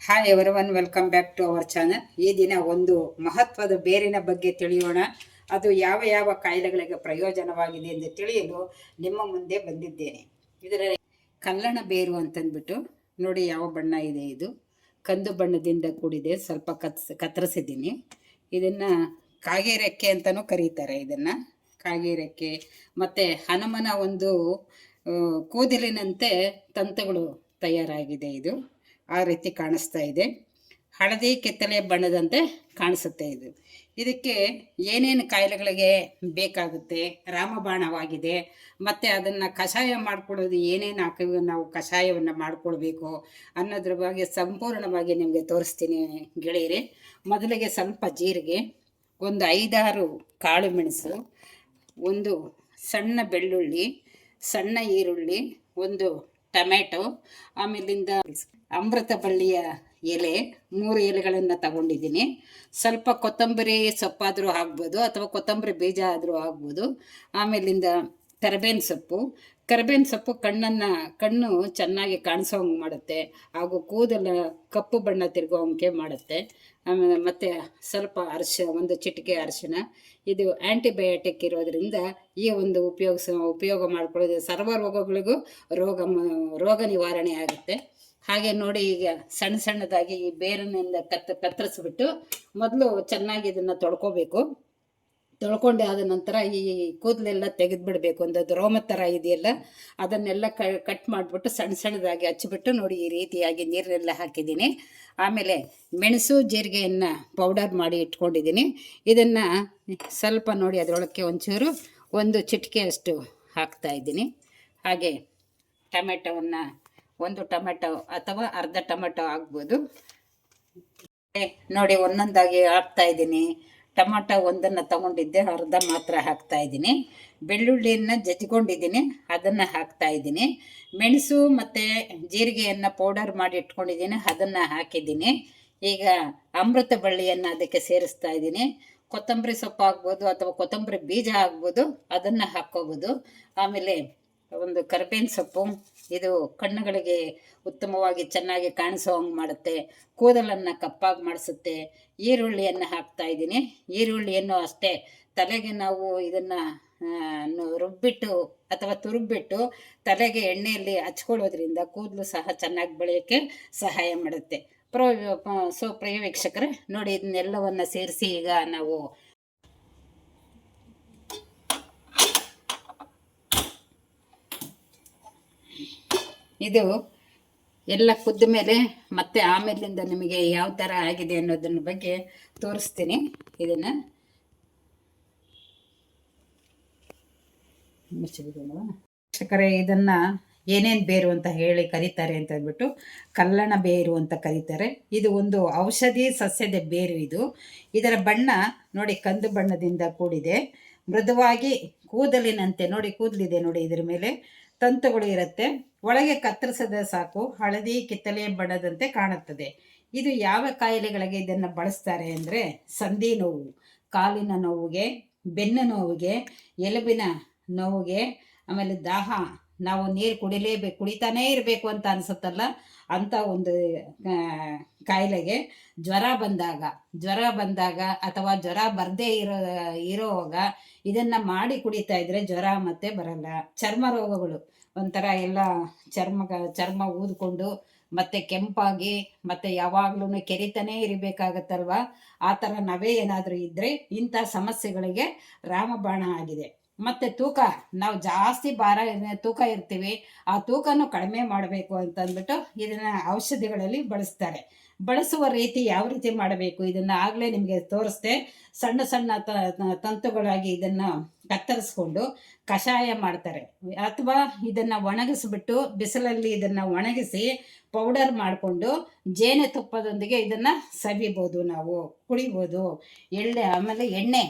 Hi everyone, welcome back to our channel. ಈ ದಿನ ಒಂದು ಮಹತ್ವದ ಬೇರಿನ ಬಗ್ಗೆ ತಿಳಿಯೋಣ. ಅದು ಯಾವ ಯಾವ ಕಾಯಿಲೆಗಳಿಗೆ ಪ್ರಯೋಜನವಾಗಿದೆ ಎಂದು ತಿಳಿಯಲು ನಿಮ್ಮ ಮುಂದೆ ಬಂದಿದ್ದೇನೆ. ಇದರ ಕಲ್ಲಣ ಬೇರು ಅಂತಂದ್ಬಿಟ್ಟು ನೋಡಿ ಯಾವ ಬಣ್ಣ ಇದೆ. ಇದು ಕಂದು ಬಣ್ಣದಿಂದ ಕೂಡಿದೆ. ಸ್ವಲ್ಪ ಕತ್ತರಿಸಿದ್ದೀನಿ. ಇದನ್ನು ಕಾಗೆರೆಕ್ಕೆ ಅಂತಲೂ ಕರೀತಾರೆ. ಇದನ್ನು ಕಾಗೆರೆಕ್ಕೆ ಮತ್ತು ಹನುಮನ ಒಂದು ಕೂದಲಿನಂತೆ ತಂತುಗಳು ತಯಾರಾಗಿದೆ. ಇದು ಆ ರೀತಿ ಕಾಣಿಸ್ತಾ ಇದೆ. ಹಳದಿ ಕಿತ್ತಳೆ ಬಣ್ಣದಂತೆ ಕಾಣಿಸುತ್ತೆ. ಇದಕ್ಕೆ ಏನೇನು ಕಾಯಿಲೆಗಳಿಗೆ ಬೇಕಾಗುತ್ತೆ, ರಾಮಬಾಣವಾಗಿದೆ. ಮತ್ತು ಅದನ್ನು ಕಷಾಯ ಮಾಡ್ಕೊಳ್ಳೋದು ಏನೇನು ಹಾಕಿ ನಾವು ಕಷಾಯವನ್ನು ಮಾಡ್ಕೊಳ್ಬೇಕು ಅನ್ನೋದ್ರ ಬಗ್ಗೆ ಸಂಪೂರ್ಣವಾಗಿ ನಿಮಗೆ ತೋರಿಸ್ತೀನಿ ಗೆಳೆಯರೆ. ಮೊದಲಿಗೆ ಸ್ವಲ್ಪ ಜೀರಿಗೆ, ಒಂದು 5-6 ಕಾಳು ಮೆಣಸು, ಒಂದು ಸಣ್ಣ ಬೆಳ್ಳುಳ್ಳಿ, ಸಣ್ಣ ಈರುಳ್ಳಿ, ಒಂದು ಟೊಮೆಟೊ, ಆಮೇಲಿಂದ ಅಮೃತ ಬಳ್ಳಿಯ ಎಲೆ 3 ಎಲೆಗಳನ್ನು ತಗೊಂಡಿದ್ದೀನಿ. ಸ್ವಲ್ಪ ಕೊತ್ತಂಬರಿ ಸೊಪ್ಪಾದರೂ ಆಗ್ಬೋದು ಅಥವಾ ಕೊತ್ತಂಬರಿ ಬೀಜ ಆದರೂ ಆಗ್ಬೋದು. ಆಮೇಲಿಂದ ಕರಿಬೇವಿನ ಸೊಪ್ಪು ಕಣ್ಣು ಚೆನ್ನಾಗಿ ಕಾಣಿಸೋಂಗೆ ಮಾಡುತ್ತೆ, ಹಾಗೂ ಕೂದಲು ಕಪ್ಪು ಬಣ್ಣ ತಿರುಗೋಂಗೆ ಮಾಡುತ್ತೆ. ಆಮೇಲೆ ಮತ್ತು ಸ್ವಲ್ಪ ಒಂದು ಚಿಟಿಕೆ ಅರಿಶಿನ. ಇದು ಆ್ಯಂಟಿಬಯೋಟಿಕ್ ಇರೋದರಿಂದ ಈ ಒಂದು ಉಪಯೋಗ ಮಾಡ್ಕೊಳ್ಳೋದು ಸರ್ವ ರೋಗಗಳಿಗೂ ರೋಗ ನಿವಾರಣೆ ಆಗುತ್ತೆ. ಹಾಗೆ ನೋಡಿ, ಈಗ ಸಣ್ಣದಾಗಿ ಈ ಬೇರಿನಿಂದ ಕತ್ತರಿಸ್ಬಿಟ್ಟು ಮೊದಲು ಚೆನ್ನಾಗಿ ಇದನ್ನು ತೊಳ್ಕೊಂಡು ಆದ ನಂತರ ಈ ಕೂದಲೆಲ್ಲ ತೆಗೆದುಬಿಡಬೇಕು. ಒಂದು ರೋಮ ಥರ ಇದೆಯಲ್ಲ, ಅದನ್ನೆಲ್ಲ ಕಟ್ ಮಾಡಿಬಿಟ್ಟು ಸಣ್ಣದಾಗಿ ಹಚ್ಚಿಬಿಟ್ಟು ನೋಡಿ ಈ ರೀತಿಯಾಗಿ ನೀರನ್ನೆಲ್ಲ ಹಾಕಿದ್ದೀನಿ. ಆಮೇಲೆ ಮೆಣಸು ಜೀರಿಗೆಯನ್ನು ಪೌಡರ್ ಮಾಡಿ ಇಟ್ಕೊಂಡಿದ್ದೀನಿ. ಇದನ್ನು ಸ್ವಲ್ಪ ನೋಡಿ ಅದರೊಳಕ್ಕೆ ಒಂದು ಚಿಟಿಕೆಯಷ್ಟು ಹಾಕ್ತಾಯಿದ್ದೀನಿ. ಹಾಗೆ ಟೊಮೆಟೊವನ್ನು, ಒಂದು ಟೊಮೆಟೊ ಅಥವಾ ಅರ್ಧ ಟೊಮೆಟೊ ಆಗ್ಬೋದು. ನೋಡಿ ಒಂದೊಂದಾಗಿ ಹಾಕ್ತಾಯಿದ್ದೀನಿ. ಟೊಮೆಟೊ ಒಂದನ್ನು ತಗೊಂಡಿದ್ದೆ, ಅರ್ಧ ಮಾತ್ರ ಹಾಕ್ತಾಯಿದ್ದೀನಿ. ಬೆಳ್ಳುಳ್ಳಿಯನ್ನು ಜಜ್ಕೊಂಡಿದ್ದೀನಿ, ಅದನ್ನು ಹಾಕ್ತಾಯಿದ್ದೀನಿ. ಮೆಣಸು ಮತ್ತು ಜೀರಿಗೆಯನ್ನು ಪೌಡರ್ ಮಾಡಿ ಇಟ್ಕೊಂಡಿದ್ದೀನಿ, ಅದನ್ನು ಹಾಕಿದ್ದೀನಿ. ಈಗ ಅಮೃತ ಬಳ್ಳಿಯನ್ನು ಅದಕ್ಕೆ ಸೇರಿಸ್ತಾ ಇದ್ದೀನಿ. ಕೊತ್ತಂಬರಿ ಸೊಪ್ಪು ಆಗ್ಬೋದು ಅಥವಾ ಕೊತ್ತಂಬರಿ ಬೀಜ ಆಗ್ಬೋದು, ಅದನ್ನು ಹಾಕ್ಕೋಬೋದು. ಆಮೇಲೆ ಒಂದು ಕರಿಬೇವಿನ ಸೊಪ್ಪು, ಇದು ಕಣ್ಣುಗಳಿಗೆ ಉತ್ತಮವಾಗಿ ಚೆನ್ನಾಗಿ ಕಾಣಿಸೋ ಹಂಗೆ ಮಾಡುತ್ತೆ, ಕೂದಲನ್ನು ಕಪ್ಪಾಗಿ ಮಾಡಿಸುತ್ತೆ. ಈರುಳ್ಳಿಯನ್ನು ಹಾಕ್ತಾಯಿದ್ದೀನಿ. ಈರುಳ್ಳಿಯನ್ನು ಅಷ್ಟೇ ತಲೆಗೆ ನಾವು ಇದನ್ನು ರುಬ್ಬಿಟ್ಟು ಅಥವಾ ತುರುಬ್ಬಿಟ್ಟು ತಲೆಗೆ ಎಣ್ಣೆಯಲ್ಲಿ ಹಚ್ಕೊಳ್ಳೋದ್ರಿಂದ ಕೂದಲು ಸಹ ಚೆನ್ನಾಗಿ ಬೆಳೆಯೋಕ್ಕೆ ಸಹಾಯ ಮಾಡುತ್ತೆ. ಪ್ರಿಯ ವೀಕ್ಷಕರೇ, ನೋಡಿ ಇದನ್ನೆಲ್ಲವನ್ನು ಸೇರಿಸಿ ಈಗ ನಾವು ಇದು ಎಲ್ಲ ಕುದ್ದ ಮೇಲೆ ಮತ್ತೆ ಆಮೇಲಿಂದ ನಿಮಗೆ ಯಾವ ಥರ ಆಗಿದೆ ಅನ್ನೋದನ್ನ ಬಗ್ಗೆ ತೋರಿಸ್ತೀನಿ. ಇದನ್ನು ವೀಕ್ಷಕರೇ, ಇದನ್ನು ಏನೇನು ಬೇರು ಅಂತ ಹೇಳಿ ಕರೀತಾರೆ ಅಂತ ಅಂದ್ಬಿಟ್ಟು ಕಲ್ಲಣ ಬೇರು ಅಂತ ಕರೀತಾರೆ. ಇದು ಒಂದು ಔಷಧಿ ಸಸ್ಯದ ಬೇರು. ಇದರ ಬಣ್ಣ ನೋಡಿ ಕಂದು ಬಣ್ಣದಿಂದ ಕೂಡಿದೆ. ಮೃದುವಾಗಿ ಕೂದಲಿನಂತೆ ನೋಡಿ, ಕೂದಲಿದೆ ನೋಡಿ, ಇದರ ಮೇಲೆ ತಂತುಗಳು ಇರುತ್ತೆ. ಒಳಗೆ ಕತ್ತರಿಸದ ಸಾಕು, ಹಳದಿ ಕಿತ್ತಳೆ ಬಣ್ಣದಂತೆ ಕಾಣುತ್ತದೆ. ಇದು ಯಾವ ಕಾಯಿಲೆಗಳಿಗೆ ಇದನ್ನು ಬಳಸ್ತಾರೆ ಅಂದರೆ ಸಂಧಿ ನೋವು, ಕಾಲಿನ ನೋವಿಗೆ, ಬೆನ್ನು ನೋವಿಗೆ, ಎಲುಬಿನ ನೋವಿಗೆ, ಆಮೇಲೆ ದಾಹ, ನಾವು ನೀರು ಕುಡಿತಾನೇ ಇರಬೇಕು ಅಂತ ಅನಿಸುತ್ತಲ್ಲ, ಅಂಥ ಒಂದು ಕಾಯಿಲೆಗೆ, ಜ್ವರ ಬಂದಾಗ ಅಥವಾ ಜ್ವರ ಬರದೇ ಇರೋವಾಗ ಇದನ್ನು ಮಾಡಿ ಕುಡಿತಾ ಇದ್ರೆ ಜ್ವರ ಮತ್ತೆ ಬರಲ್ಲ. ಚರ್ಮ ರೋಗಗಳು, ಒಂಥರ ಎಲ್ಲ ಚರ್ಮ ಊದ್ಕೊಂಡು ಮತ್ತು ಕೆಂಪಾಗಿ ಮತ್ತು ಯಾವಾಗ್ಲೂ ಕೆರಿತಾನೇ ಇರಬೇಕಾಗತ್ತಲ್ವ, ಆ ಥರ ನವೆ ಏನಾದರೂ ಇದ್ದರೆ ಇಂಥ ಸಮಸ್ಯೆಗಳಿಗೆ ರಾಮಬಾಣ ಆಗಿದೆ. ಮತ್ತು ತೂಕ, ನಾವು ಜಾಸ್ತಿ ತೂಕ ಇರ್ತೀವಿ, ಆ ತೂಕನೂ ಕಡಿಮೆ ಮಾಡಬೇಕು ಅಂತಂದ್ಬಿಟ್ಟು ಇದನ್ನು ಔಷಧಿಗಳಲ್ಲಿ ಬಳಸುವ ರೀತಿ ಯಾವ ರೀತಿ ಮಾಡಬೇಕು ಇದನ್ನು ಆಗಲೇ ನಿಮಗೆ ತೋರಿಸ್ದೆ. ಸಣ್ಣ ತಂತುಗಳಾಗಿ ಇದನ್ನು ಕತ್ತರಿಸ್ಕೊಂಡು ಕಷಾಯ ಮಾಡ್ತಾರೆ, ಅಥವಾ ಇದನ್ನು ಒಣಗಿಸ್ಬಿಟ್ಟು ಬಿಸಿಲಲ್ಲಿ ಇದನ್ನು ಒಣಗಿಸಿ ಪೌಡರ್ ಮಾಡಿಕೊಂಡು ಜೇನುತುಪ್ಪದೊಂದಿಗೆ ಇದನ್ನು ಸವಿಬೋದು, ನಾವು ಕುಡಿಬೋದು. ಆಮೇಲೆ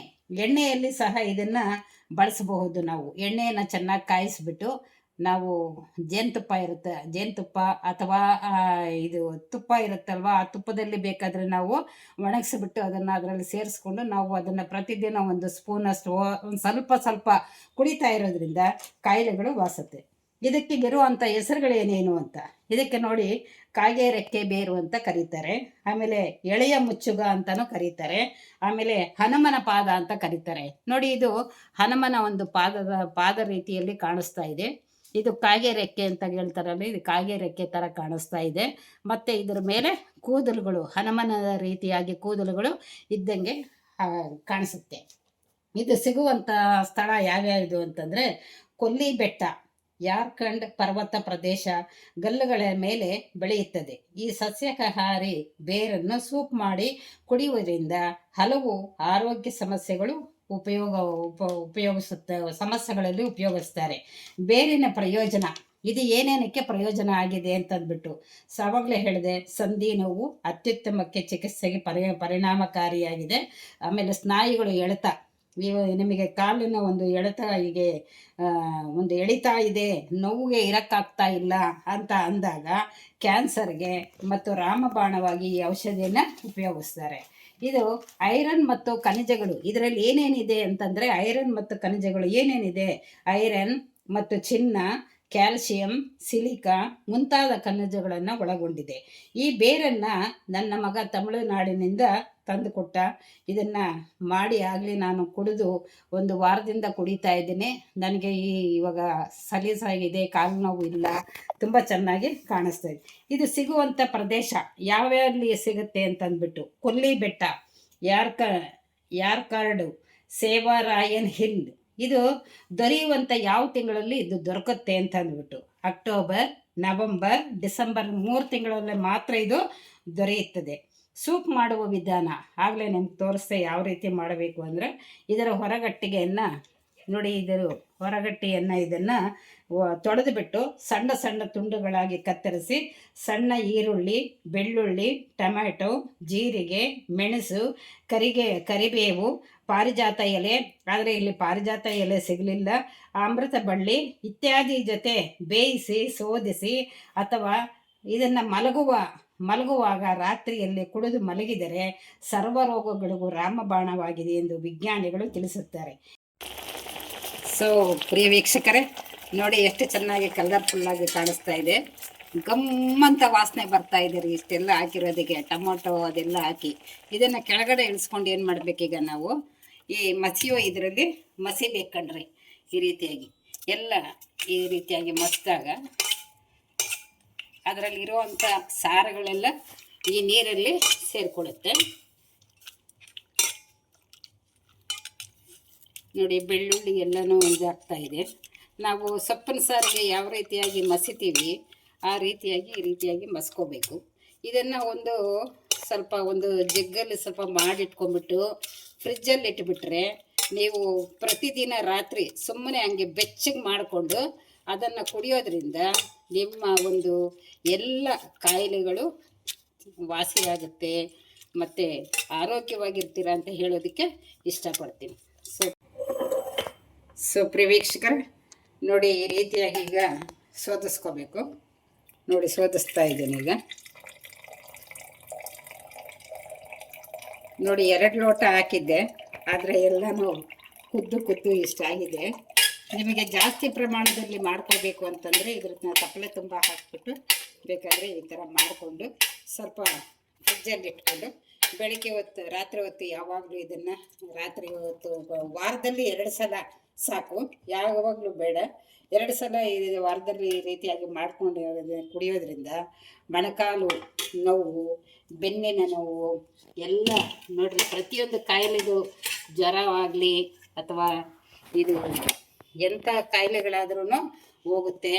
ಎಣ್ಣೆಯಲ್ಲಿ ಸಹ ಇದನ್ನು ಬಳಸಬಹುದು. ನಾವು ಎಣ್ಣೆಯನ್ನು ಚೆನ್ನಾಗಿ ಕಾಯಿಸ್ಬಿಟ್ಟು ನಾವು ಜೇನುತುಪ್ಪ ಅಥವಾ ಇದು ತುಪ್ಪ ಇರುತ್ತಲ್ವ, ಆ ತುಪ್ಪದಲ್ಲಿ ಬೇಕಾದರೆ ನಾವು ಒಣಗಿಸ್ಬಿಟ್ಟು ಅದನ್ನು ಅದರಲ್ಲಿ ಸೇರಿಸ್ಕೊಂಡು ನಾವು ಅದನ್ನು ಪ್ರತಿದಿನ ಒಂದು ಸ್ಪೂನಷ್ಟು ಒಂದು ಸ್ವಲ್ಪ ಕುಡಿತಾ ಇರೋದ್ರಿಂದ ಕಾಯಿಲೆಗಳು ವಾಸುತ್ತೆ. ಇದಕ್ಕೆ ಇರುವಂಥ ಹೆಸರುಗಳೇನೇನು ಅಂತ. ಇದಕ್ಕೆ ನೋಡಿ, ಕಾಗೆ ರೆಕ್ಕೆ ಬೇರು ಅಂತ ಕರೀತಾರೆ, ಆಮೇಲೆ ಎಳೆಯ ಮುಚ್ಚುಗ ಅಂತಲೂ ಕರೀತಾರೆ, ಆಮೇಲೆ ಹನುಮನ ಪಾದ ಅಂತ ಕರೀತಾರೆ. ನೋಡಿ, ಇದು ಹನುಮನ ಒಂದು ಪಾದ ರೀತಿಯಲ್ಲಿ ಕಾಣಿಸ್ತಾ ಇದೆ. ಇದು ಕಾಗೆ ರೆಕ್ಕೆ ಅಂತ ಹೇಳ್ತಾರಲ್ಲ, ಇದು ಕಾಗೆ ರೆಕ್ಕೆ ಥರ ಕಾಣಿಸ್ತಾ ಇದೆ. ಮತ್ತು ಇದರ ಮೇಲೆ ಕೂದಲುಗಳು, ಹನುಮನ ರೀತಿಯಾಗಿ ಕೂದಲುಗಳು ಇದ್ದಂಗೆ ಕಾಣಿಸುತ್ತೆ. ಇದು ಸಿಗುವಂಥ ಸ್ಥಳ ಯಾವ್ಯಾವುದು ಅಂತಂದರೆ, ಕೊಲ್ಲಿ ಬೆಟ್ಟ, ಜಾರ್ಖಂಡ್ ಪರ್ವತ ಪ್ರದೇಶ, ಗಲ್ಲುಗಳ ಮೇಲೆ ಬೆಳೆಯುತ್ತದೆ. ಈ ಸಸ್ಯಾಹಾರಿ ಬೇರನ್ನು ಸೂಪ್ ಮಾಡಿ ಕುಡಿಯುವುದರಿಂದ ಹಲವು ಆರೋಗ್ಯ ಸಮಸ್ಯೆಗಳು ಸಮಸ್ಯೆಗಳಲ್ಲಿ ಉಪಯೋಗಿಸ್ತಾರೆ. ಬೇರಿನ ಪ್ರಯೋಜನ, ಇದು ಏನೇನಕ್ಕೆ ಪ್ರಯೋಜನ ಆಗಿದೆ ಅಂತಂದ್ಬಿಟ್ಟು ಆವಾಗಲೇ ಹೇಳಿದೆ. ಸಂಧಿ ನೋವು ಅತ್ಯುತ್ತಮಕ್ಕೆ ಚಿಕಿತ್ಸೆಗೆ ಪರಿಣಾಮಕಾರಿಯಾಗಿದೆ. ಆಮೇಲೆ ಸ್ನಾಯುಗಳು ಎಳೆತ, ನಿಮಗೆ ಕಾಲಿನ ಒಂದು ಎಳೆತ, ಹೀಗೆ ಒಂದು ಎಳಿತಾ ಇದೆ, ನೋವಿಗೆ ಇರೋಕ್ಕಾಗ್ತಾ ಇಲ್ಲ ಅಂತ ಅಂದಾಗ ಕ್ಯಾನ್ಸರ್ಗೆ ಮತ್ತು ರಾಮಬಾಣವಾಗಿ ಈ ಔಷಧಿಯನ್ನು ಉಪಯೋಗಿಸ್ತಾರೆ. ಇದು ಐರನ್ ಮತ್ತು ಖನಿಜಗಳು, ಇದರಲ್ಲಿ ಏನೇನಿದೆ ಅಂತಂದರೆ, ಐರನ್ ಮತ್ತು ಖನಿಜಗಳು ಏನೇನಿದೆ, ಐರನ್ ಮತ್ತು ಚಿನ್ನ, ಕ್ಯಾಲ್ಸಿಯಂ, ಸಿಲಿಕಾ ಮುಂತಾದ ಖನಿಜಗಳನ್ನು ಒಳಗೊಂಡಿದೆ. ಈ ಬೇರನ್ನು ನನ್ನ ಮಗ ತಮಿಳುನಾಡಿನಿಂದ ತಂದುಕೊಟ್ಟ. ಇದನ್ನು ಮಾಡಿ ಆಗಲಿ ನಾನು ಕುಡಿದು 1 ವಾರದಿಂದ ಕುಡಿತಾ ಇದ್ದೀನಿ. ನನಗೆ ಇವಾಗ ಸಲೀಸಾಗಿದೆ, ಕಾಲು ನೋವು ಇಲ್ಲ, ತುಂಬ ಚೆನ್ನಾಗಿ ಕಾಣಿಸ್ತಾ ಇದೆ. ಇದು ಸಿಗುವಂಥ ಪ್ರದೇಶ ಯಾವ್ಯಾವಲ್ಲಿ ಸಿಗುತ್ತೆ ಅಂತಂದ್ಬಿಟ್ಟು, ಕೊಲ್ಲಿ ಬೆಟ್ಟ, ಯಾರ್ಕಾರ್ಡು, ಸೇವಾರಾಯನ್ ಹಿಲ್. ಇದು ದೊರೆಯುವಂಥ ಯಾವ ತಿಂಗಳಲ್ಲಿ ಇದು ದೊರಕುತ್ತೆ ಅಂತ ಅಂದ್ಬಿಟ್ಟು, ಅಕ್ಟೋಬರ್, ನವಂಬರ್, ಡಿಸೆಂಬರ್ 3 ತಿಂಗಳಲ್ಲಿ ಮಾತ್ರ ಇದು ದೊರೆಯುತ್ತದೆ. ಸೂಪ್ ಮಾಡುವ ವಿಧಾನ ಆಗಲೇ ನಿಮ್ಗೆ ತೋರಿಸ್ತೆ ಯಾವ ರೀತಿ ಮಾಡಬೇಕು ಅಂದರೆ, ಇದರ ಹೊರಗಟ್ಟಿಗೆಯನ್ನು ನೋಡಿ, ಇದರ ಹೊರಗಟ್ಟಿಯನ್ನು ಇದನ್ನು ತೊಳೆದುಬಿಟ್ಟು ಸಣ್ಣ ಸಣ್ಣ ತುಂಡುಗಳಾಗಿ ಕತ್ತರಿಸಿ, ಸಣ್ಣ ಈರುಳ್ಳಿ, ಬೆಳ್ಳುಳ್ಳಿ, ಟೊಮ್ಯಾಟೊ, ಜೀರಿಗೆ, ಮೆಣಸು, ಕರಿಬೇವು, ಪಾರಿಜಾತ ಎಲೆ, ಆದರೆ ಇಲ್ಲಿ ಪಾರಿಜಾತ ಎಲೆ ಸಿಗಲಿಲ್ಲ, ಅಮೃತ ಬಳ್ಳಿ ಇತ್ಯಾದಿ ಜೊತೆ ಬೇಯಿಸಿ ಶೋಧಿಸಿ, ಅಥವಾ ಇದನ್ನು ಮಲಗುವಾಗ ರಾತ್ರಿಯಲ್ಲಿ ಕುಡಿದು ಮಲಗಿದರೆ ಸರ್ವರೋಗಗಳಿಗೂ ರಾಮಬಾಣವಾಗಿದೆ ಎಂದು ವಿಜ್ಞಾನಿಗಳು ತಿಳಿಸುತ್ತಾರೆ. ಸೊ ಪ್ರಿಯ ವೀಕ್ಷಕರೇ, ನೋಡಿ ಎಷ್ಟು ಚೆನ್ನಾಗಿ ಕಲರ್ಫುಲ್ಲಾಗಿ ಕಾಣಿಸ್ತಾ ಇದೆ. ಗಮ್ಮಂತ ವಾಸನೆ ಬರ್ತಾ ಇದೆ ರೀ. ಇಷ್ಟೆಲ್ಲ ಹಾಕಿರೋದಕ್ಕೆ ಟೊಮೊಟೊ ಅದೆಲ್ಲ ಹಾಕಿ ಇದನ್ನು ಕೆಳಗಡೆ ಇಳಿಸ್ಕೊಂಡು ಏನು ಮಾಡಬೇಕೀಗ ನಾವು, ಈ ಮಸಿಯೋ ಇದರಲ್ಲಿ ಮಸಿಬೇಕಣ್ರಿ. ಈ ರೀತಿಯಾಗಿ ಎಲ್ಲ ಈ ರೀತಿಯಾಗಿ ಮಸಿದಾಗ ಅದರಲ್ಲಿರುವಂಥ ಸಾರಗಳೆಲ್ಲ ಈ ನೀರಲ್ಲಿ ಸೇರಿಕೊಳ್ಳುತ್ತೆ. ನೋಡಿ, ಬೆಳ್ಳುಳ್ಳಿ ಎಲ್ಲನೂ ಇದಾಗ್ತಾ ಇದೆ. ನಾವು ಸೊಪ್ಪಿನ ಸಾರಿಗೆ ಯಾವ ರೀತಿಯಾಗಿ ಮಸಿತೀವಿ ಆ ರೀತಿಯಾಗಿ ಈ ರೀತಿಯಾಗಿ ಮಸ್ಕೋಬೇಕು. ಇದನ್ನು ಒಂದು ಜಗ್ಗಲ್ಲಿ ಸ್ವಲ್ಪ ಮಾಡಿಟ್ಕೊಂಡ್ಬಿಟ್ಟು ಫ್ರಿಜ್ಜಲ್ಲಿ ಇಟ್ಬಿಟ್ರೆ, ನೀವು ಪ್ರತಿದಿನ ರಾತ್ರಿ ಸುಮ್ಮನೆ ಹಂಗೆ ಬೆಚ್ಚಗೆ ಮಾಡಿಕೊಂಡು ಅದನ್ನು ಕುಡಿಯೋದ್ರಿಂದ ನಿಮ್ಮ ಒಂದು ಎಲ್ಲ ಕಾಯಿಲೆಗಳು ವಾಸಿಯಾಗುತ್ತೆ ಮತ್ತು ಆರೋಗ್ಯವಾಗಿರ್ತೀರ ಅಂತ ಹೇಳೋದಕ್ಕೆ ಇಷ್ಟಪಡ್ತೀನಿ. ಸೊ ಪ್ರಿಯ ವೀಕ್ಷಕರೇ, ನೋಡಿ ಈ ರೀತಿಯಾಗಿ ಈಗ ಶೋಧಿಸ್ಕೋಬೇಕು. ನೋಡಿ, ಶೋಧಿಸ್ತಾ ಇದ್ದೀನಿ ಈಗ. ನೋಡಿ, 2 ಲೋಟ ಹಾಕಿದ್ದೆ, ಆದರೆ ಎಲ್ಲನೂ ಕುದ್ದು ಇಷ್ಟ ಆಗಿದೆ. ನಿಮಗೆ ಜಾಸ್ತಿ ಪ್ರಮಾಣದಲ್ಲಿ ಮಾಡ್ಕೋಬೇಕು ಅಂತಂದರೆ ಇದ್ರನ್ನ ತಪ್ಪಲೆ ತುಂಬ ಹಾಕ್ಬಿಟ್ಟು ಬೇಕಾದರೆ ಈ ಥರ ಮಾಡಿಕೊಂಡು ಸ್ವಲ್ಪ ಫ್ರಿಜ್ಜಲ್ಲಿ ಇಟ್ಕೊಂಡು ಬೆಳಗ್ಗೆ ಹೊತ್ತು ರಾತ್ರಿ ಹೊತ್ತು ಯಾವಾಗಲೂ ಇದನ್ನು ರಾತ್ರಿ ಹೊತ್ತು ವಾರದಲ್ಲಿ 2 ಸಲ ಸಾಕು, ಯಾವಾಗಲೂ ಬೇಡ. 2 ಸಲ ವಾರದಲ್ಲಿ ಈ ರೀತಿಯಾಗಿ ಮಾಡ್ಕೊಂಡು ಕುಡಿಯೋದ್ರಿಂದ ಮೊಣಕಾಲು ನೋವು, ಬೆನ್ನಿನ ನೋವು ಎಲ್ಲ ನೋಡಿರಿ, ಪ್ರತಿಯೊಂದು ಕಾಯಿಲೆದು ಜ್ವರವಾಗಲಿ ಅಥವಾ ಇದು ಎಂಥ ಕಾಯಿಲೆಗಳಾದ್ರೂ ಹೋಗುತ್ತೆ.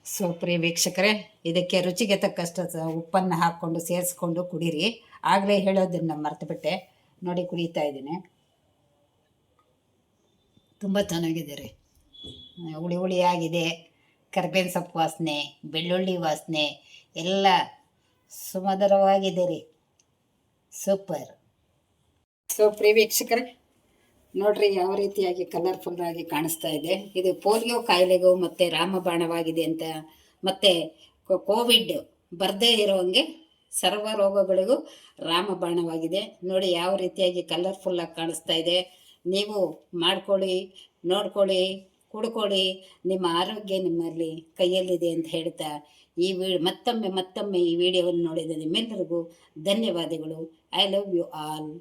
ಸೊ ಪ್ರಿಯ ವೀಕ್ಷಕರೇ, ಇದಕ್ಕೆ ರುಚಿಗೆ ತಕ್ಕಷ್ಟು ಉಪ್ಪನ್ನು ಹಾಕ್ಕೊಂಡು ಸೇರಿಸ್ಕೊಂಡು ಕುಡೀರಿ. ಆಗಲೇ ಹೇಳೋದನ್ನು ಮರ್ತುಬಿಟ್ಟೆ. ನೋಡಿ, ಕುಡಿತಾ ಇದ್ದೀನಿ. ತುಂಬ ಚೆನ್ನಾಗಿದೆ ರೀ, ಹುಳಿ ಆಗಿದೆ. ಕರ್ಬೇವಿನ ಸೊಪ್ಪು ವಾಸನೆ, ಬೆಳ್ಳುಳ್ಳಿ ವಾಸನೆ ಎಲ್ಲ ಸುಮಧುರವಾಗಿದೆ ರೀ. ಸೂಪರ್. ಸೊ ಪ್ರಿಯ ವೀಕ್ಷಕರೇ, ನೋಡ್ರಿ ಯಾವ ರೀತಿಯಾಗಿ ಕಲರ್ಫುಲ್ಲಾಗಿ ಕಾಣಿಸ್ತಾ ಇದೆ. ಇದು ಪೋಲಿಯೋ ಕಾಯಿಲೆಗೂ ಮತ್ತು ರಾಮಬಾಣವಾಗಿದೆ ಅಂತ, ಮತ್ತು ಕೋವಿಡ್ ಬರದೇ ಇರೋಂಗೆ ಸರ್ವ ರೋಗಗಳಿಗೂ ರಾಮಬಾಣವಾಗಿದೆ. ನೋಡಿ ಯಾವ ರೀತಿಯಾಗಿ ಕಲರ್ಫುಲ್ಲಾಗಿ ಕಾಣಿಸ್ತಾ ಇದೆ. ನೀವು ಮಾಡ್ಕೊಳ್ಳಿ, ನೋಡ್ಕೊಳ್ಳಿ, ಕುಡ್ಕೊಳ್ಳಿ. ನಿಮ್ಮ ಆರೋಗ್ಯ ನಿಮ್ಮಲ್ಲಿ ಕೈಯಲ್ಲಿದೆ ಅಂತ ಹೇಳ್ತಾ ಈ ಮತ್ತೊಮ್ಮೆ ಈ ವಿಡಿಯೋವನ್ನು ನೋಡಿದ ನಿಮ್ಮೆಲ್ಲರಿಗೂ ಧನ್ಯವಾದಗಳು. I love you all.